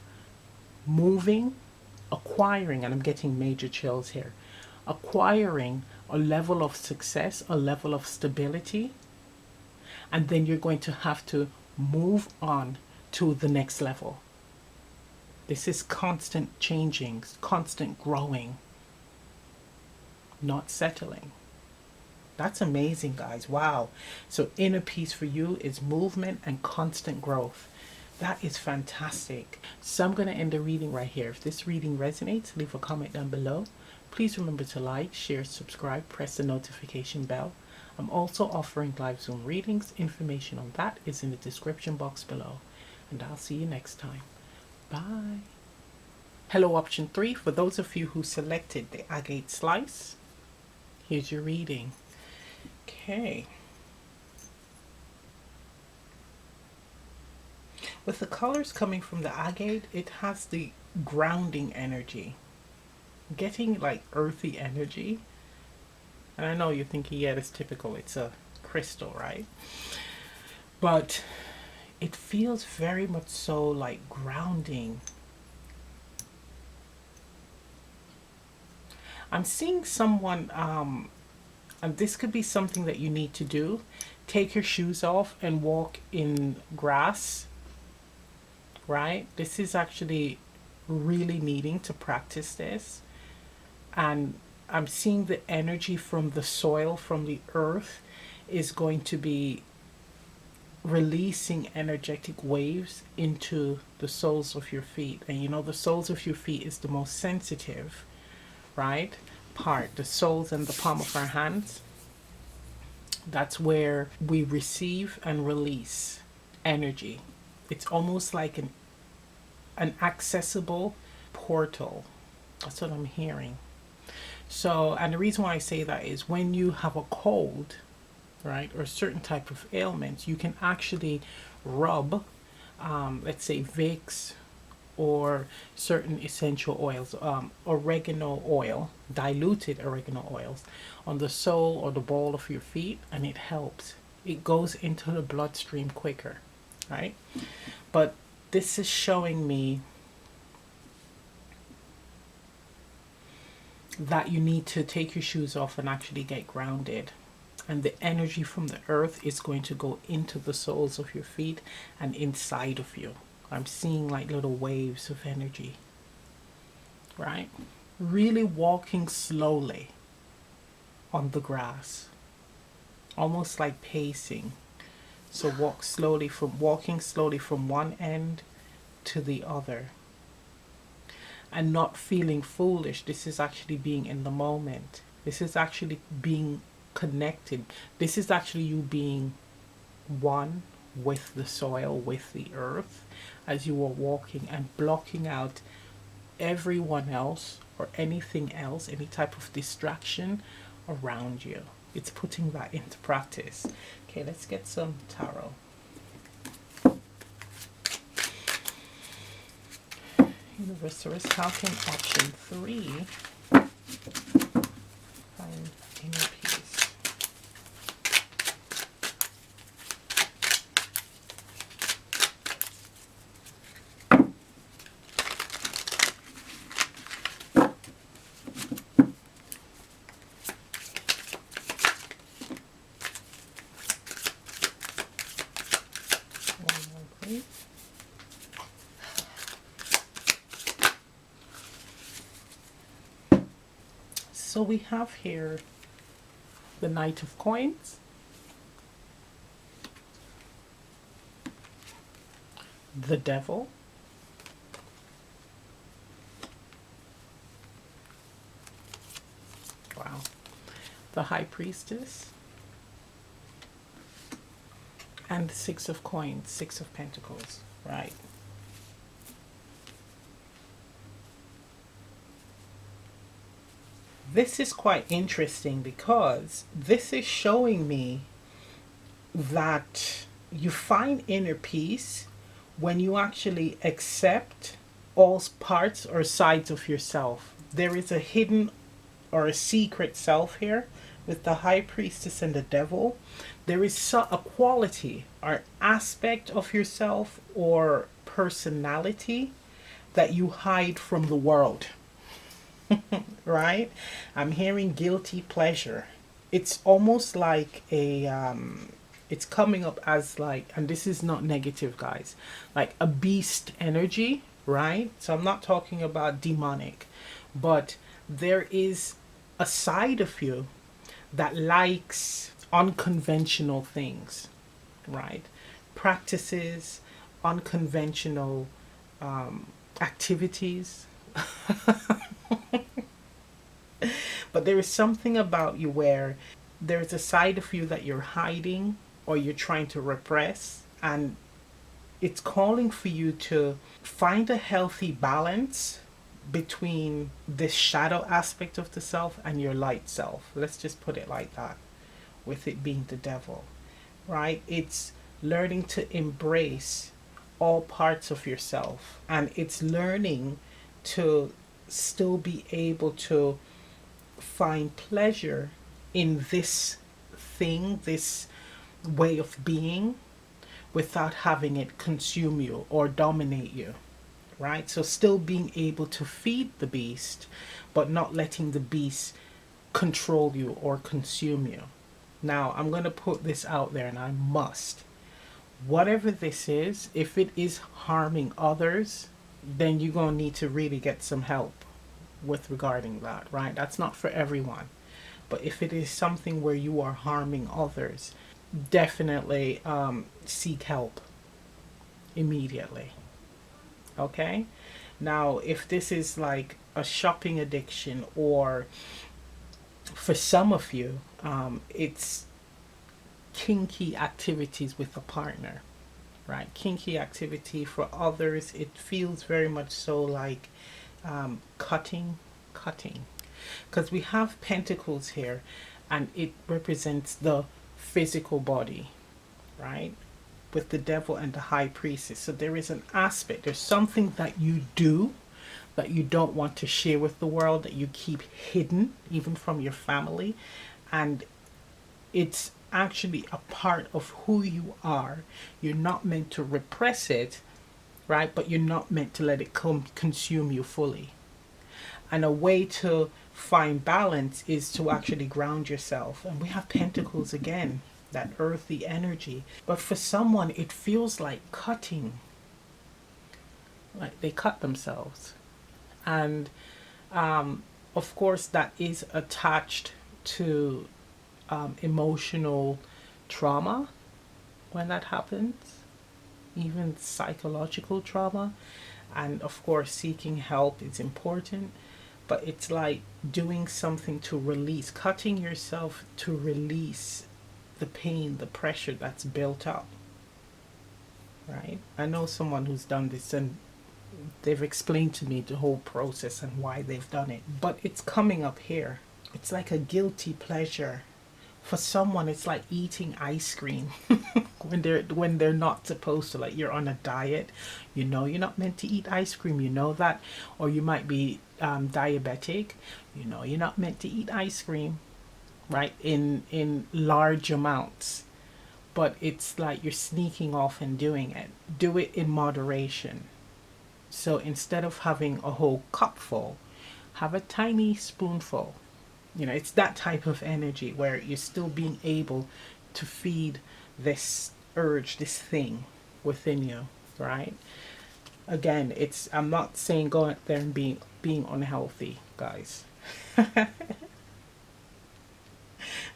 moving, acquiring, and I'm getting major chills here, acquiring a level of success, a level of stability, and then you're going to have to move on to the next level. This is constant changing, constant growing, not settling. That's amazing, guys. Wow. So inner peace for you is movement and constant growth. That is fantastic. So I'm going to end the reading right here. If this reading resonates, leave a comment down below. Please remember to like, share, subscribe, press the notification bell. I'm also offering live Zoom readings. Information on that is in the description box below. And I'll see you next time. Bye. Hello, option 3. For those of you who selected the agate slice, here's your reading. Okay. With the colors coming from the agate, it has the grounding energy. Getting like earthy energy. And I know you're thinking, yeah, that's typical. It's a crystal, right? But it feels very much so like grounding. I'm seeing someone, and this could be something that you need to do. Take your shoes off and walk in grass, right? This is actually really needing to practice this. And I'm seeing the energy from the soil, from the earth, is going to be releasing energetic waves into the soles of your feet. And you know, the soles of your feet is the most sensitive, right, part. The soles and the palm of our hands, that's where we receive and release energy. It's almost like an accessible portal. That's what I'm hearing. So, and the reason why I say that is when you have a cold, right, or a certain type of ailments, you can actually rub, let's say Vicks or certain essential oils, oregano oil, diluted oregano oils, on the sole or the ball of your feet, and it helps. It goes into the bloodstream quicker, right? But this is showing me that you need to take your shoes off and actually get grounded. And the energy from the earth is going to go into the soles of your feet and inside of you. I'm seeing like little waves of energy, right? Really walking slowly on the grass, almost like pacing. So walking slowly from one end to the other. And not feeling foolish. This is actually being in the moment. This is actually being connected. This is actually you being one with the soil, with the earth, as you are walking, and blocking out everyone else or anything else, any type of distraction around you. It's putting that into practice. Okay, let's get some tarot. Universe, how can option 3 find inner peace? One more, please. So we have here the Knight of Coins, the Devil, wow, the High Priestess, and the Six of Coins, Six of Pentacles, right? This is quite interesting because this is showing me that you find inner peace when you actually accept all parts or sides of yourself. There is a hidden or a secret self here, with the high priestess and the devil, there is a quality or aspect of yourself or personality that you hide from the world, right? I'm hearing guilty pleasure. It's almost like it's coming up as like, and this is not negative, guys, like a beast energy, right? So I'm not talking about demonic, but there is a side of you that likes unconventional things, right? Practices, unconventional activities. But there is something about you where there's a side of you that you're hiding or you're trying to repress, and it's calling for you to find a healthy balance between this shadow aspect of the self and your light self. Let's just put it like that, with it being the devil, right? It's learning to embrace all parts of yourself, and it's learning to still be able to find pleasure in this thing, this way of being, without having it consume you or dominate you, right? So still being able to feed the beast, but not letting the beast control you or consume you. Now, I'm going to put this out there, and I must. Whatever this is, if it is harming others, then you're going to need to really get some help with regarding that, right? That's not for everyone. But if it is something where you are harming others, definitely seek help immediately. Okay? Now, if this is like a shopping addiction, or for some of you, it's kinky activities with a partner, right? Kinky activity. For others, it feels very much so like cutting, because we have pentacles here, and it represents the physical body, right? With the devil and the high priestess. So there is an aspect, there's something that you do that you don't want to share with the world, that you keep hidden even from your family, and it's actually a part of who you are. You're not meant to repress it, right? But you're not meant to let it consume you fully. And a way to find balance is to actually ground yourself. And we have pentacles again, that earthy energy. But for someone, it feels like cutting, like they cut themselves. And of course, that is attached to emotional trauma when that happens, even psychological trauma. And of course, seeking help is important, but it's like doing something to release, cutting yourself to release the pain, the pressure that's built up, right? I know someone who's done this, and they've explained to me the whole process and why they've done it, but it's coming up here. It's like a guilty pleasure. For someone, it's like eating ice cream when they're not supposed to. Like, you're on a diet, you know you're not meant to eat ice cream, you know that. Or you might be diabetic, you know you're not meant to eat ice cream, right? In large amounts. But it's like you're sneaking off and doing it. Do it in moderation. So instead of having a whole cupful, have a tiny spoonful. You know, it's that type of energy where you're still being able to feed this urge, this thing within you, right? Again, it's, I'm not saying go out there and being unhealthy, guys.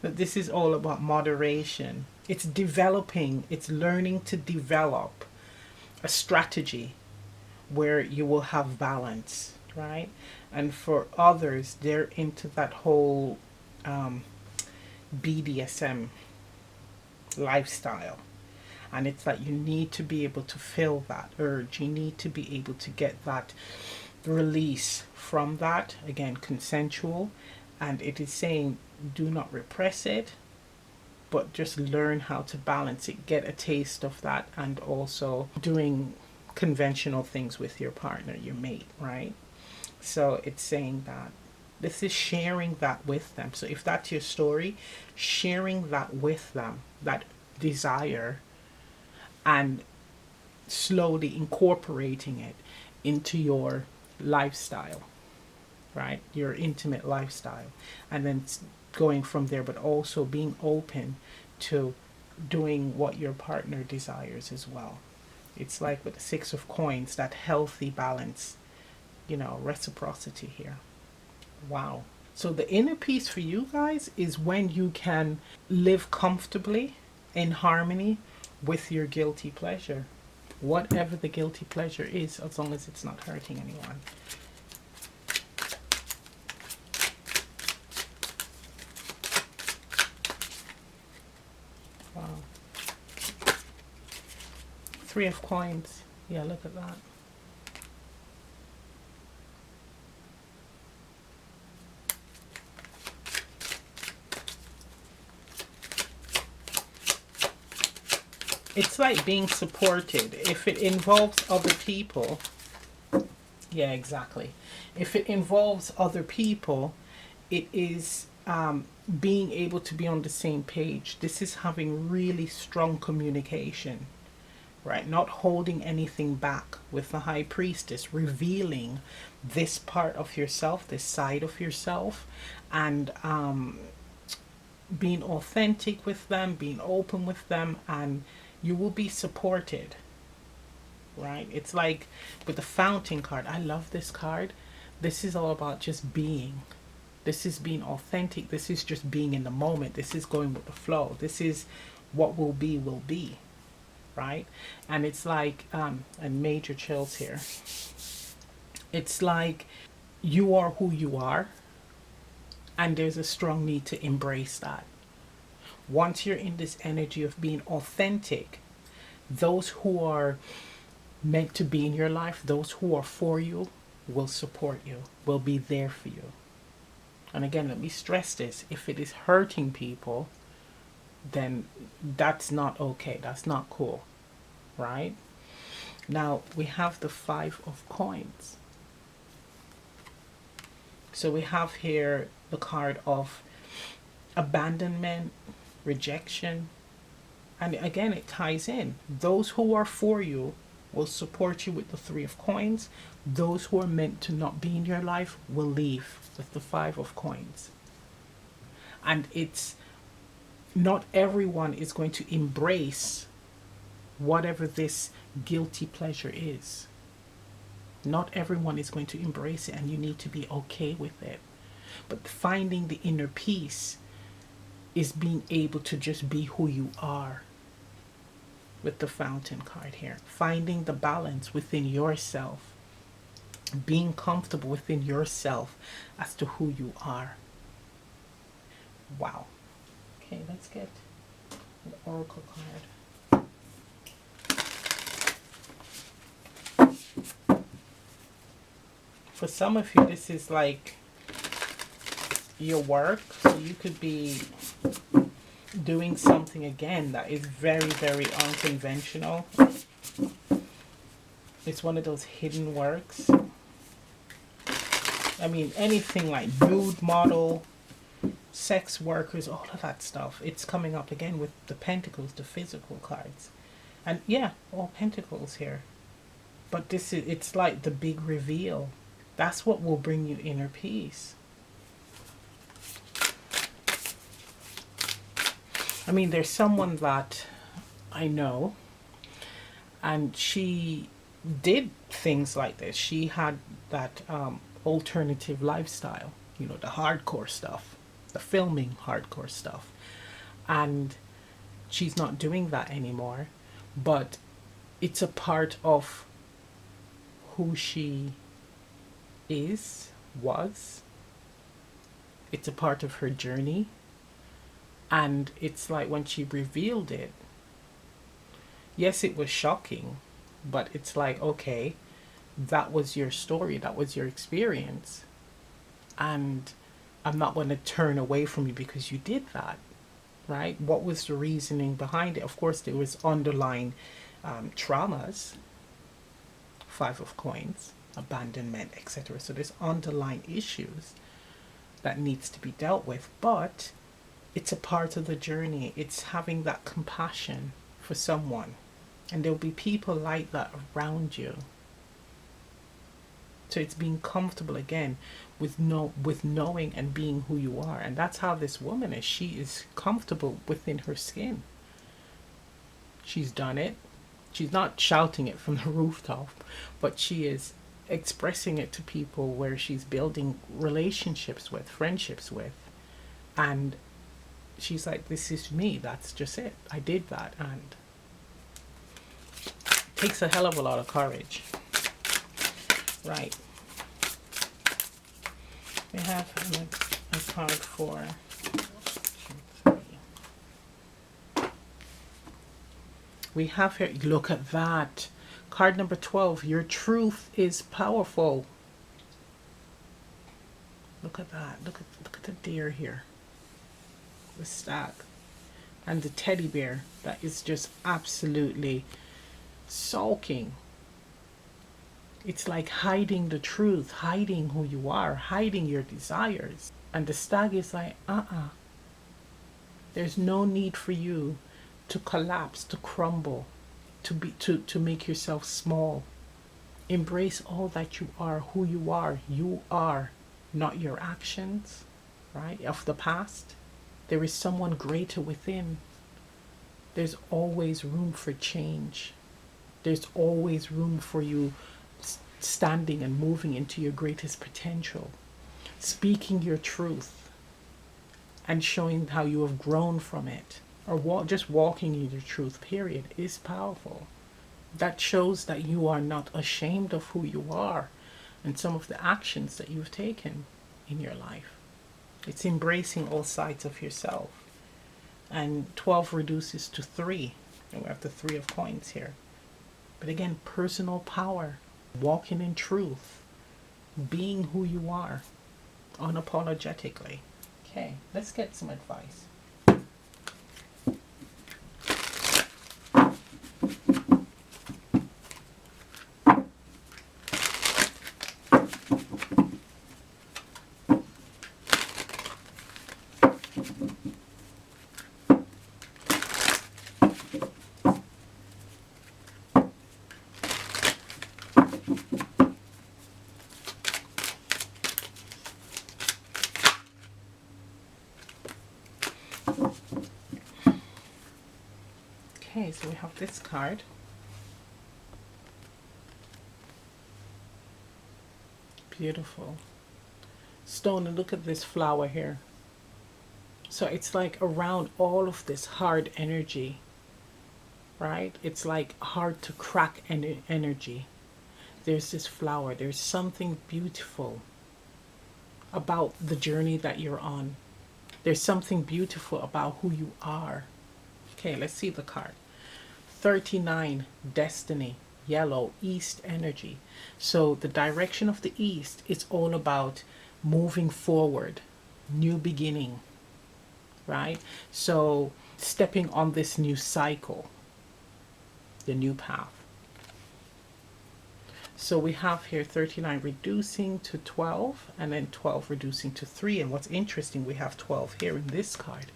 But this is all about moderation. It's developing, it's learning to develop a strategy where you will have balance, right? And for others, they're into that whole BDSM lifestyle. And it's like you need to be able to feel that urge. You need to be able to get that release from that. Again, consensual. And it is saying, do not repress it, but just learn how to balance it. Get a taste of that. And also doing conventional things with your partner, your mate, right? So it's saying that This is sharing that with them. So if that's your story, sharing that with them, that desire, and slowly incorporating it into your lifestyle, right? Your intimate lifestyle. And then going from there, but also being open to doing what your partner desires as well. It's like with the Six of Coins, that healthy balance, reciprocity here. Wow. So the inner peace for you guys is when you can live comfortably in harmony with your guilty pleasure. Whatever the guilty pleasure is, as long as it's not hurting anyone. Wow. Three of Coins. Yeah, look at that. It's like being supported. If it involves other people, yeah, exactly. If it involves other people, it is being able to be on the same page. This is having really strong communication, right? Not holding anything back with the High Priestess, revealing this part of yourself, this side of yourself, and being authentic with them, being open with them, and you will be supported, right? It's like with the Fountain card. I love this card. This is all about just being. This is being authentic. This is just being in the moment. This is going with the flow. This is what will be, right? And it's like, and major chills here. It's like you are who you are, and there's a strong need to embrace that. Once you're in this energy of being authentic, those who are meant to be in your life, those who are for you, will support you, will be there for you. And again, let me stress this. If it is hurting people, then that's not okay. That's not cool, right? Now, we have the Five of Coins. So we have here the card of abandonment, rejection. And again, it ties in. Those who are for you will support you with the Three of Coins. Those who are meant to not be in your life will leave with the Five of Coins. And it's not everyone is going to embrace whatever this guilty pleasure is. Not everyone is going to embrace it, and you need to be okay with it. But finding the inner peace is being able to just be who you are with the Fountain card here. Finding the balance within yourself. Being comfortable within yourself as to who you are. Wow. Okay, let's get the Oracle card. For some of you, this is like your work. So you could be doing something again that is very, very unconventional. It's one of those hidden works. I mean, anything like nude model, sex workers, all of that stuff. It's coming up again with the Pentacles, the physical cards. And yeah, all Pentacles here. But this is, it's like the big reveal. That's what will bring you inner peace. I mean, there's someone that I know, and she did things like this. She had that alternative lifestyle, the hardcore stuff, the filming hardcore stuff. And she's not doing that anymore, but it's a part of who she was. It's a part of her journey. And it's like when she revealed it, yes, it was shocking, but it's like, okay, that was your story, that was your experience. And I'm not going to turn away from you because you did that, right? What was the reasoning behind it? Of course, there was underlying traumas, Five of Coins, abandonment, etc. So there's underlying issues. that needs to be dealt with, but it's a part of the journey. It's having that compassion for someone, and there'll be people like that around you. So it's being comfortable again with knowing and being who you are. And that's how this woman is. She is comfortable within her skin. She's done it. She's not shouting it from the rooftop, but she is expressing it to people where she's building relationships with, friendships with. And she's like, this is me. That's just it. I did that. And it takes a hell of a lot of courage. Right. We have a card for we have here, look at that. Card number 12, your truth is powerful. Look at that. Look at the deer here. The stag. And the teddy bear that is just absolutely sulking. It's like hiding the truth, hiding who you are, hiding your desires. And the stag is like, there's no need for you to collapse, to crumble, to make yourself small. Embrace all that you are, who you are. You are, not your actions, right? Of the past. There is someone greater within. There's always room for change. There's always room for you standing and moving into your greatest potential, speaking your truth and showing how you have grown from it, or just walking in your truth, period, is powerful. That shows that you are not ashamed of who you are and some of the actions that you've taken in your life. It's embracing all sides of yourself. And 12 reduces to 3, and we have the 3 of coins here. But again, personal power, walking in truth, being who you are, unapologetically. Okay, let's get some advice. Okay, so we have this card. Beautiful. Stone, and look at this flower here. So it's like around all of this hard energy, right? It's like hard to crack energy. There's this flower. There's something beautiful about the journey that you're on. There's something beautiful about who you are. Okay, let's see the card. 39, destiny, yellow, east energy. So the direction of the east is all about moving forward, new beginning, right? So stepping on this new cycle, the new path. So we have here 39 reducing to 12, and then 12 reducing to 3. And what's interesting, we have 12 here in this card.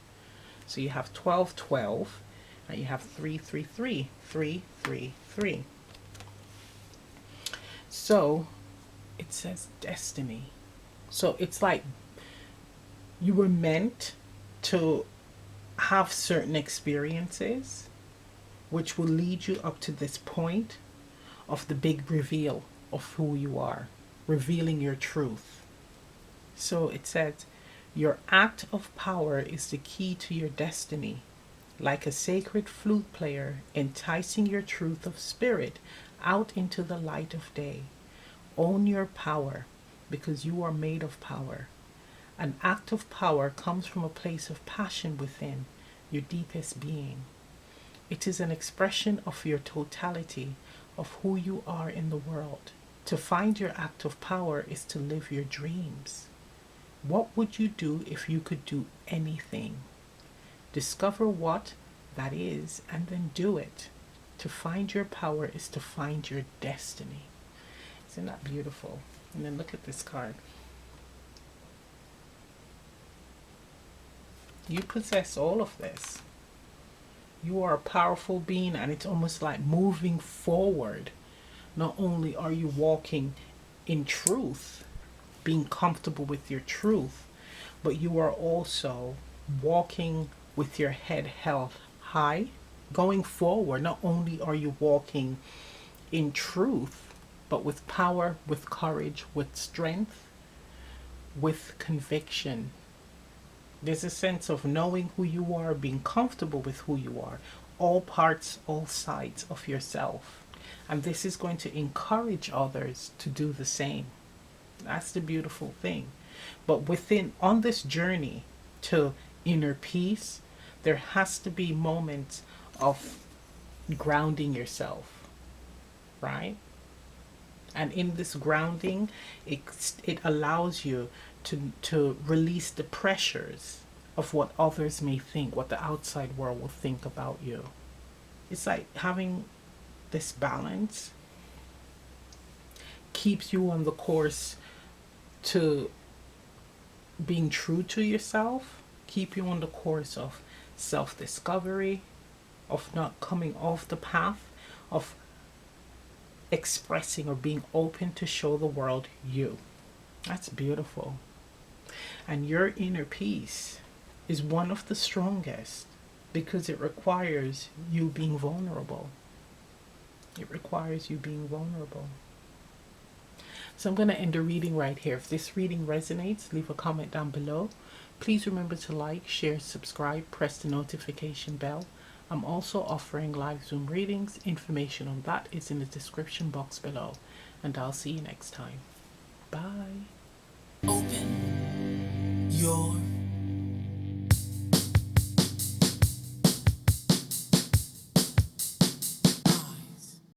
So you have 12, 12, and you have 3, 3, 3, 3, 3, 3. So it says destiny. So it's like you were meant to have certain experiences which will lead you up to this point of the big reveal of who you are, revealing your truth. So it says, your act of power is the key to your destiny, like a sacred flute player enticing your truth of spirit out into the light of day. Own your power, because you are made of power. An act of power comes from a place of passion within your deepest being. It is an expression of your totality, of who you are in the world. To find your act of power is to live your dreams. What would you do if you could do anything? Discover what that is and then do it. To find your power is to find your destiny. Isn't that beautiful? And then look at this card. You possess all of this. You are a powerful being, and it's almost like moving forward. Not only are you walking in truth, being comfortable with your truth, but you are also walking with your head held high. Going forward, not only are you walking in truth, but with power, with courage, with strength, with conviction. There's a sense of knowing who you are, being comfortable with who you are, all parts, all sides of yourself. And this is going to encourage others to do the same. That's the beautiful thing. But on this journey to inner peace, there has to be moments of grounding yourself, right? And in this grounding, it allows you to release the pressures of what others may think, what the outside world will think about you. It's like having this balance keeps you on the course to being true to yourself, keep you on the course of self-discovery, of not coming off the path, of expressing or being open to show the world you. That's beautiful. And your inner peace is one of the strongest because it requires you being vulnerable. It requires you being vulnerable. So I'm going to end the reading right here. If this reading resonates, leave a comment down below. Please remember to like, share, subscribe, press the notification bell. I'm also offering live Zoom readings. Information on that is in the description box below. And I'll see you next time. Bye. Open your